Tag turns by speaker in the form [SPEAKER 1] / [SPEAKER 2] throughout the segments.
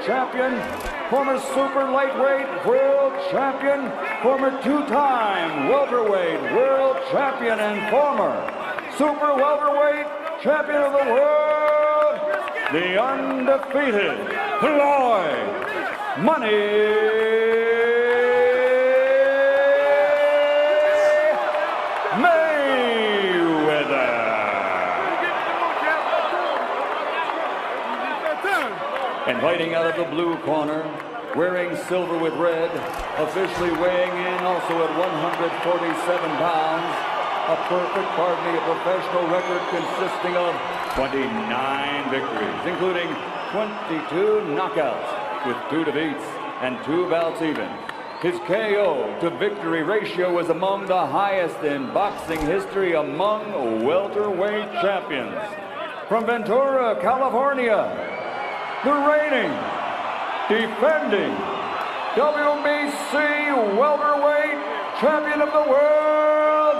[SPEAKER 1] champion, former super lightweight world champion, former two-time welterweight world champion, and former super welterweight champion of the world, the undefeated Floyd Mayweather. And fighting out of the blue corner, wearing silver with red, officially weighing in also at 147 pounds, a perfect, pardon me, a professional record consisting of 29 victories, including 22 knockouts with 2 defeats and 2 bouts even. His KO to victory ratio was among the highest in boxing history among welterweight champions. From Ventura, California, the reigning, defending WBC welterweight champion of the world,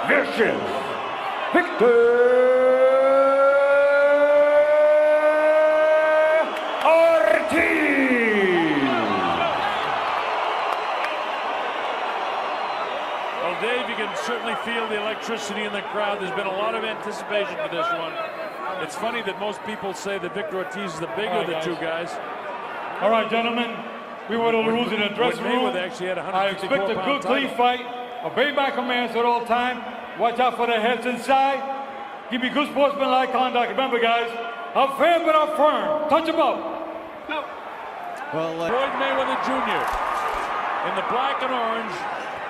[SPEAKER 1] Vicious Victor Ortiz.
[SPEAKER 2] Well, Dave, you can certainly feel the electricity in the crowd. There's been a lot of anticipation for this one. It's funny that most people say that Victor Ortiz is the bigger of the two guys.
[SPEAKER 3] All right, gentlemen, we were the rules in the dressing room.
[SPEAKER 2] Actually had
[SPEAKER 3] I expect a good, clean fight. Obey my commands at all time. Watch out for the heads inside. Give me good sportsmanlike conduct. Remember, guys, I'm fair but I'm firm. Touch them up.
[SPEAKER 2] Well, Floyd Mayweather Jr. in the black and orange,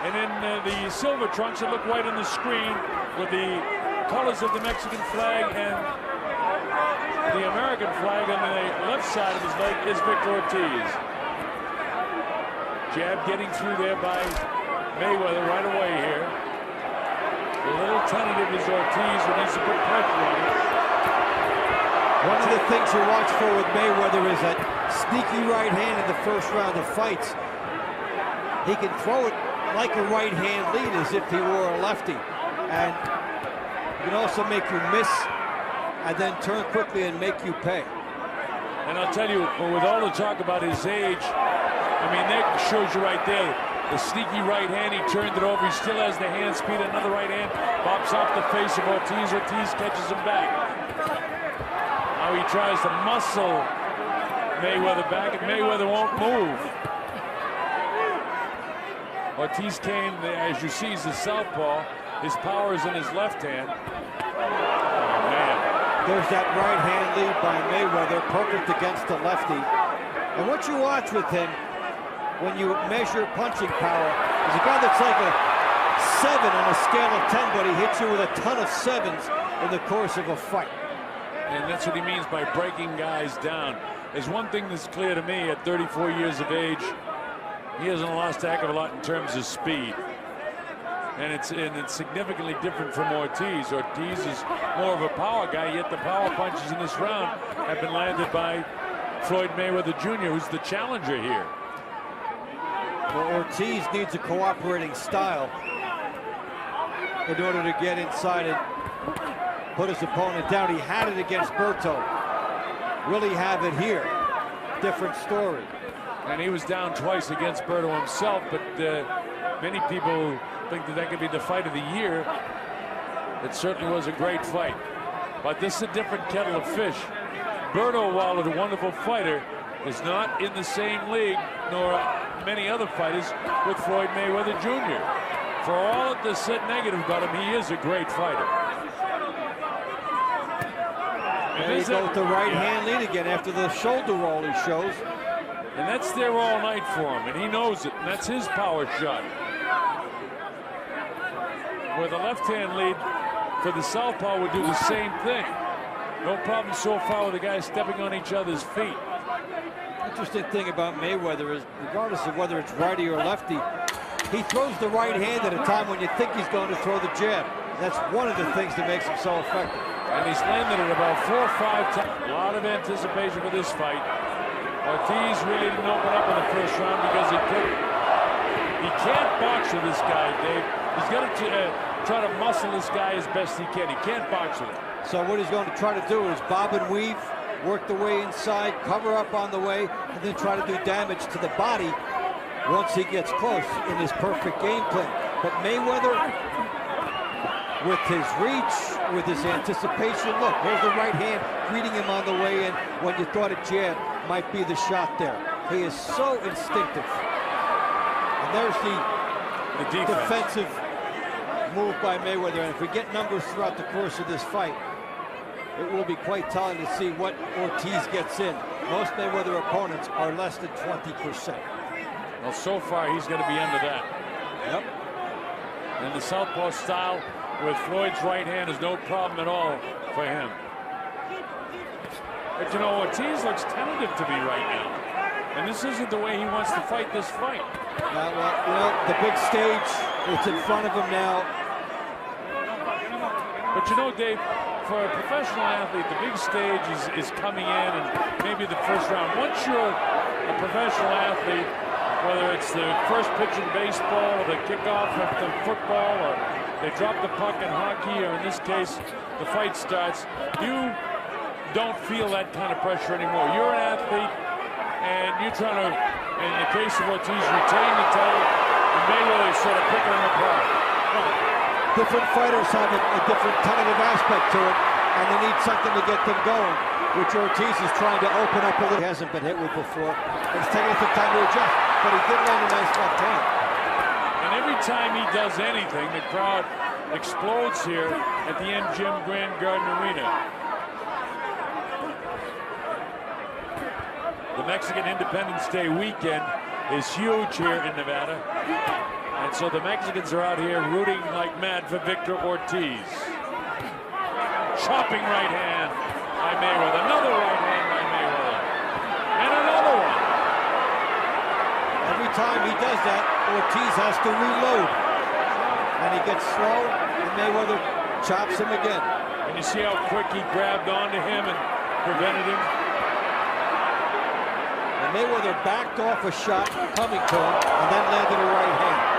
[SPEAKER 2] and in the silver trunks that look white on the screen with the colors of the Mexican flag and the American flag on the left side of his leg is Victor Ortiz. Jab getting through there by Mayweather right away here. A little tentative is Ortiz, who needs to put pressure on him.
[SPEAKER 4] One of the things you watch for with Mayweather is that sneaky right hand in the first round of fights. He can throw it like a right hand lead as if he were a lefty. And he can also make you miss and then turn quickly and make you pay.
[SPEAKER 2] And I'll tell you, with all the talk about his age, I mean, that shows you right there. The sneaky right hand, he turned it over. He still has the hand speed. Another right hand pops off the face of Ortiz. Ortiz catches him back. Now he tries to muscle Mayweather back, and Mayweather won't move. Ortiz came, as you see, he's a southpaw. His power is in his left hand. Oh, man.
[SPEAKER 4] There's that right hand lead by Mayweather, perfect against the lefty. And what you watch with him, when you measure punching power, is a guy that's like a 7 on a scale of 10, but he hits you with a ton of 7s in the course of a fight.
[SPEAKER 2] And that's what he means by breaking guys down. There's one thing that's clear to me at 34 years of age, he hasn't lost a heck of a lot in terms of speed. And it's significantly different from Ortiz. Ortiz is more of a power guy, yet the power punches in this round have been landed by Floyd Mayweather Jr., who's the challenger here.
[SPEAKER 4] Well, Ortiz needs a cooperating style in order to get inside and put his opponent down. He had it against Berto. Will he have it here? Different story.
[SPEAKER 2] And he was down twice against Berto himself, but many people think that that could be the fight of the year. It certainly was a great fight. But this is a different kettle of fish. Berto, while a wonderful fighter, is not in the same league, nor many other fighters, with Floyd Mayweather Jr. For all of the said negative about him, he is a great fighter.
[SPEAKER 4] And there you go with the right hand lead again after the shoulder roll he shows.
[SPEAKER 2] And that's there all night for him, and he knows it, and that's his power shot. Where the left hand lead for the southpaw would do the same thing. No problem so far with the guys stepping on each other's feet.
[SPEAKER 4] Interesting thing about Mayweather is, regardless of whether it's righty or lefty, he throws the right hand at a time when you think he's going to throw the jab. That's one of the things that makes him so effective.
[SPEAKER 2] And he's landed it about 4 or 5 times. A lot of anticipation for this fight. Ortiz really didn't open up in the first round because he couldn't. He can't box with this guy, Dave. He's got to try to muscle this guy as best he can. He can't box with him.
[SPEAKER 4] So what he's going to try to do is bob and weave work the way inside, cover up on the way, and then try to do damage to the body once he gets close in his perfect game plan. But Mayweather, with his reach, with his anticipation, look, here's the right hand greeting him on the way in when you thought a jab might be the shot there. He is so instinctive. And there's the defensive move by Mayweather. And if we get numbers throughout the course of this fight, it will be quite telling to see what Ortiz gets in. Most Mayweather opponents are less than 20%.
[SPEAKER 2] Well, so far, he's going to be under that.
[SPEAKER 4] Yep.
[SPEAKER 2] And the southpaw style with Floyd's right hand is no problem at all for him. But you know, Ortiz looks tentative to me right now. And this isn't the way he wants to fight this fight.
[SPEAKER 4] Well, you know, the big stage, it's in front of him now.
[SPEAKER 2] But you know, Dave, for a professional athlete, the big stage is coming in and maybe the first round. Once you're a professional athlete, whether it's the first pitch in baseball or the kickoff of the football or they drop the puck in hockey or in this case the fight starts, you don't feel that kind of pressure anymore. You're an athlete and you're trying to, in the case of Ortiz, retain the title, and Mayweather is sort of picking him apart.
[SPEAKER 4] Different fighters have a different tentative aspect to it, and they need something to get them going, which Ortiz is trying to open up a little. He hasn't been hit with before. It's taking some time to adjust, but he did land a nice left hand.
[SPEAKER 2] And every time he does anything, the crowd explodes here at the MGM Grand Garden Arena. The Mexican Independence Day weekend is huge here in Nevada. And so the Mexicans are out here rooting like mad for Victor Ortiz. Chopping right hand by Mayweather. Another right hand by Mayweather. And another one.
[SPEAKER 4] Every time he does that, Ortiz has to reload. And he gets slow, and Mayweather chops him again.
[SPEAKER 2] And you see how quick he grabbed onto him and prevented him.
[SPEAKER 4] And Mayweather backed off a shot coming to him, and then landed a right hand.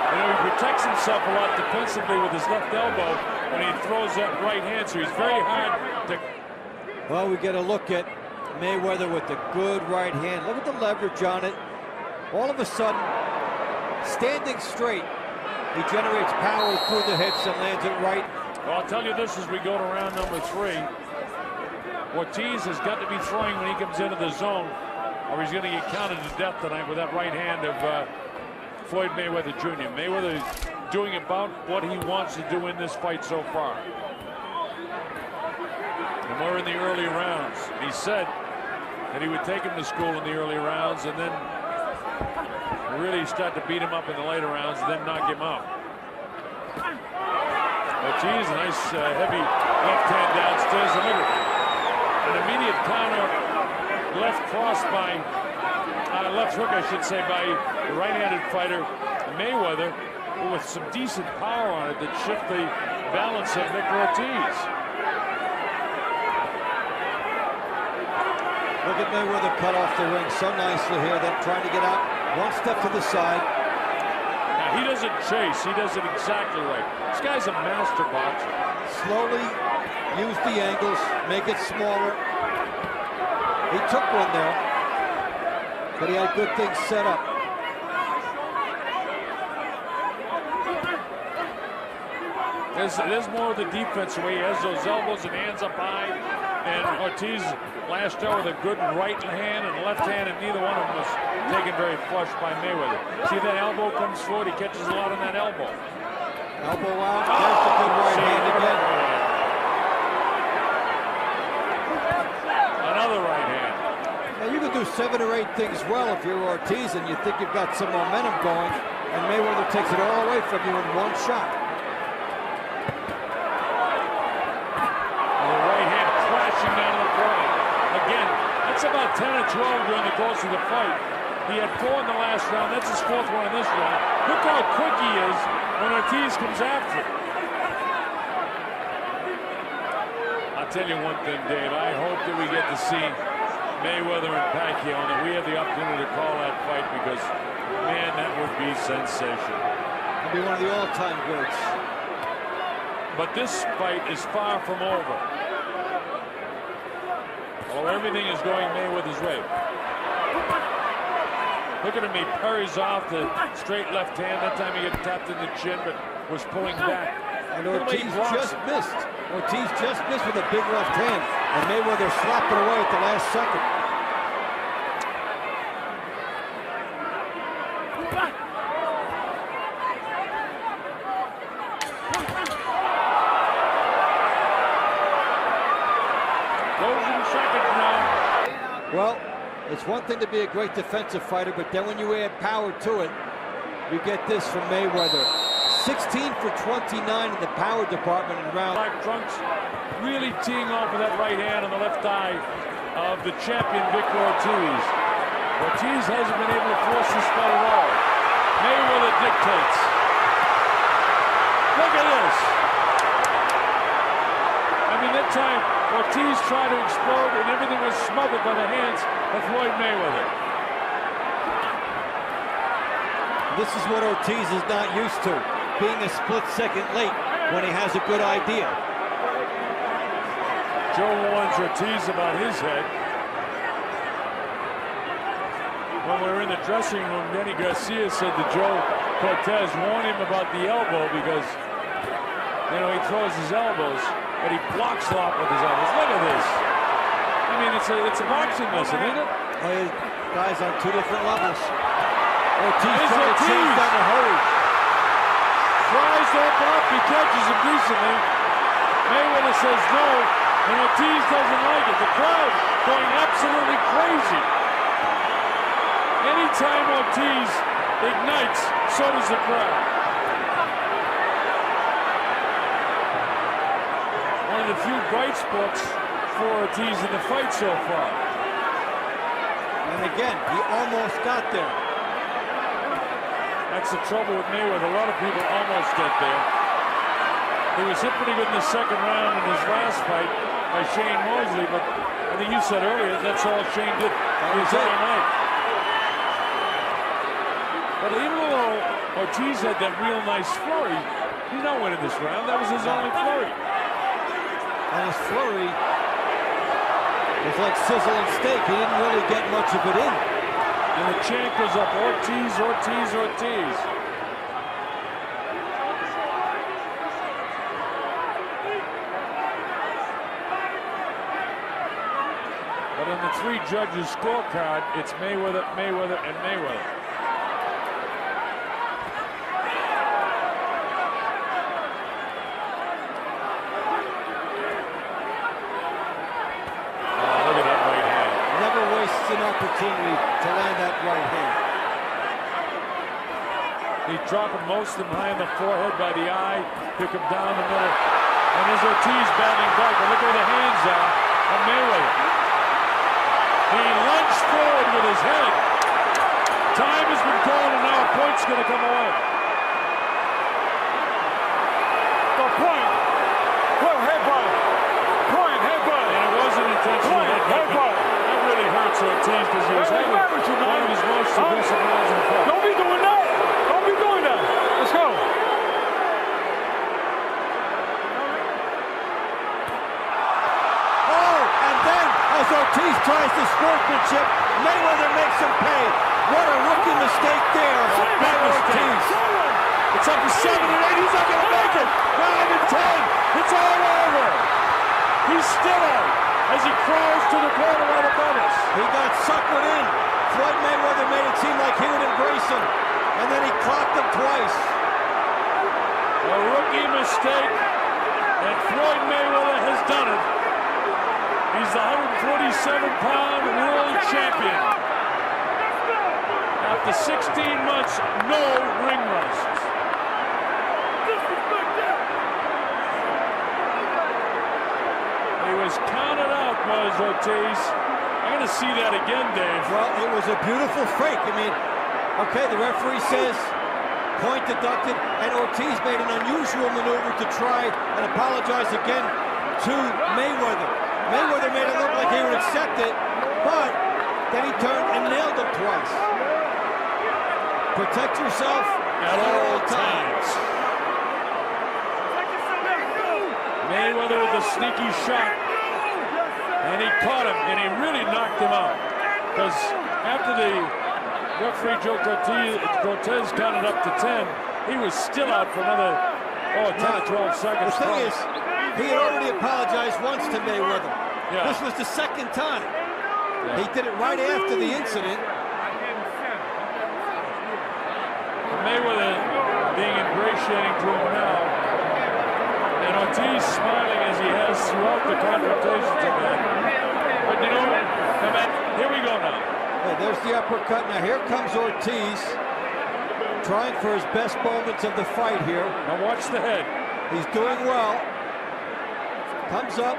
[SPEAKER 2] You know, he protects himself a lot defensively with his left elbow when he throws that right hand, so he's very hard to...
[SPEAKER 4] Well, we get a look at Mayweather with the good right hand. Look at the leverage on it. All of a sudden, standing straight, he generates power through the hits and lands it right.
[SPEAKER 2] Well, I'll tell you this as we go to round number 3. Ortiz has got to be throwing when he comes into the zone, or he's going to get counted to death tonight with that right hand of Floyd Mayweather Jr. Mayweather is doing about what he wants to do in this fight so far. And we're in the early rounds. He said that he would take him to school in the early rounds and then really start to beat him up in the later rounds and then knock him out. Ortiz, a nice heavy left hand downstairs. And look at an immediate counter left cross by left hook, I should say, by the right-handed fighter Mayweather, with some decent power on it that shift the balance of Victor Ortiz.
[SPEAKER 4] Look at Mayweather cut off the ring so nicely here, then trying to get out one step to the side.
[SPEAKER 2] Now, he doesn't chase, he does it exactly right. This guy's a master boxer.
[SPEAKER 4] Slowly use the angles, make it smaller. He took one there, but he had good things set up.
[SPEAKER 2] There's more of the defense where he has those elbows and hands up high, and Ortiz lashed out with a good right hand and left hand, and neither one of them was taken very flush by Mayweather. See that elbow comes forward, he catches a lot on that elbow.
[SPEAKER 4] Elbow out, there's the good right hand again.
[SPEAKER 2] Another right hand.
[SPEAKER 4] Now you can do 7 or 8 things well if you're Ortiz and you think you've got some momentum going, and Mayweather takes it all away from you in one shot.
[SPEAKER 2] The right hand crashing down to the ground. Again, that's about 10 or 12 during the course of the fight. He had 4 in the last round. That's his 4th one in this round. Look how quick he is when Ortiz comes after him. I'll tell you one thing, Dave. I hope that we get to see Mayweather and Pacquiao, and that we have the opportunity to call that fight, because, man, that would be sensational.
[SPEAKER 4] It'll be one of the all-time greats.
[SPEAKER 2] But this fight is far from over. Oh, everything is going Mayweather's way. Look at him, he parries off the straight left hand. That time he got tapped in the chin, but was pulling back.
[SPEAKER 4] And Ortiz just missed. Ortiz just missed with a big left hand. And Mayweather slapped it away at the last second.
[SPEAKER 2] Closing seconds now.
[SPEAKER 4] Well, it's one thing to be a great defensive fighter, but then when you add power to it, you get this from Mayweather. 16 for 29 in the power department in round.
[SPEAKER 2] Black trunks really teeing off with that right hand on the left eye of the champion Victor Ortiz. Ortiz hasn't been able to force this fight at all. Mayweather dictates. Look at this. I mean, that time Ortiz tried to explode and everything was smothered by the hands of Floyd Mayweather.
[SPEAKER 4] This is what Ortiz is not used to, being a split second late when he has a good idea.
[SPEAKER 2] Joe warns Ortiz about his head. When we were in the dressing room, Danny Garcia said to Joe Cortez, warn him about the elbow because, you know, he throws his elbows, but he blocks a lot with his elbows. Look at this. I mean, it's a boxing lesson, isn't it?
[SPEAKER 4] Hey, guys on two different levels. Ortiz trying to change down the hurry.
[SPEAKER 2] Tries to open up, he catches him decently. Mayweather says no, and Ortiz doesn't like it. The crowd going absolutely crazy. Anytime Ortiz ignites, so does the crowd. One of the few bright spots for Ortiz in the fight so far.
[SPEAKER 4] And again, he almost got there.
[SPEAKER 2] That's the trouble with Mayweather. A lot of people almost get there. He was hit pretty good in the second round in his last fight by Shane Mosley, but I think you said earlier that's all Shane did his other night. But even though Ortiz had that real nice flurry, he's not winning this round. That was his only flurry.
[SPEAKER 4] And his flurry was like sizzle and steak. He didn't really get much of it in.
[SPEAKER 2] And the chant goes up, Ortiz, Ortiz, Ortiz. But on the three judges' scorecard, it's Mayweather, Mayweather, and Mayweather.
[SPEAKER 4] An opportunity to land that right hand.
[SPEAKER 2] He's dropping most of them high in the forehead by the eye, pick him down the middle. And there's Ortiz battling back, but look where the hands are of Mayweather. He lunged forward with his head. Time has been called, and now a point's going to come away.
[SPEAKER 3] The point. Point, headbutt. Point, headbutt.
[SPEAKER 2] And it wasn't intentional.
[SPEAKER 3] Point, headbutt.
[SPEAKER 2] Really hurts Ortiz because he was having one of his most aggressive rounds in the fight.
[SPEAKER 3] Don't be doing that! Don't be doing that! Let's go!
[SPEAKER 4] Oh, and then as Ortiz tries the sportsmanship, Mayweather makes him pay. What a rookie mistake there by Ortiz.
[SPEAKER 2] It's up to 7 and 8. He's not going to make it. 9 and 10. It's all over. He's still out as he crawls to the corner right above us.
[SPEAKER 4] He got suckered in. Floyd Mayweather made it seem like he would embrace him, and then he clocked him twice.
[SPEAKER 2] A rookie mistake, and Floyd Mayweather has done it. He's the 147-pound world champion. After 16 months, no ring rust. He was counted out, was Ortiz. I'm going to see that again, Dave.
[SPEAKER 4] Well, it was a beautiful fake. I mean, okay, the referee says point deducted, and Ortiz made an unusual maneuver to try and apologize again to Mayweather. Mayweather made it look like he would accept it, but then he turned and nailed him twice. Protect yourself
[SPEAKER 2] at all times. Mayweather with a sneaky shot. And he caught him, and he really knocked him out. Because after the referee Joe Cortez counted up to 10, he was still out for another 10 or 12 seconds.
[SPEAKER 4] The thing is, he had already apologized once to Mayweather.
[SPEAKER 2] Yeah.
[SPEAKER 4] This was the second time. Yeah. He did it right after the incident.
[SPEAKER 2] Mayweather being ingratiating to him now, and Ortiz smiling as he has throughout the confrontations of that. But you know, here we go now.
[SPEAKER 4] Yeah, there's the uppercut. Now here comes Ortiz, trying for his best moments of the fight here.
[SPEAKER 2] Now watch the head.
[SPEAKER 4] He's doing well. Comes up.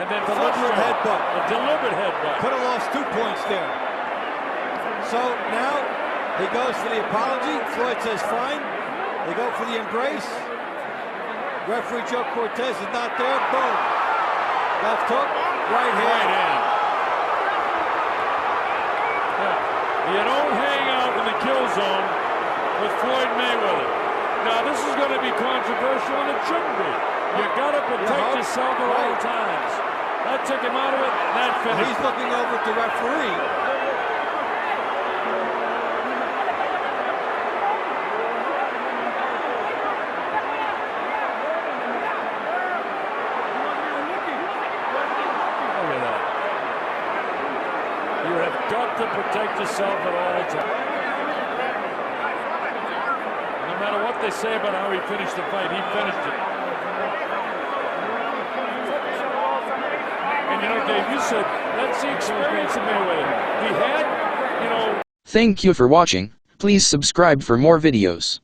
[SPEAKER 2] And then
[SPEAKER 4] deliberate headbutt.
[SPEAKER 2] A deliberate headbutt.
[SPEAKER 4] Could have lost 2 points there. So now he goes for the apology. Floyd says fine. They go for the embrace. Referee Joe Cortez is not there. Boom. Left hook. Right hand.
[SPEAKER 2] Yeah. You don't hang out in the kill zone with Floyd Mayweather. Now this is going to be controversial, and it shouldn't be. You got to protect yourself at all times. That took him out of it. That finished.
[SPEAKER 4] He's looking over at the referee.
[SPEAKER 2] Got to protect yourself at all times. No matter what they say about how he finished the fight, he finished it. And you know, Dave, you said that's the experience of Mayweather. He had, you know.
[SPEAKER 5] Thank you for watching. Please subscribe for more videos.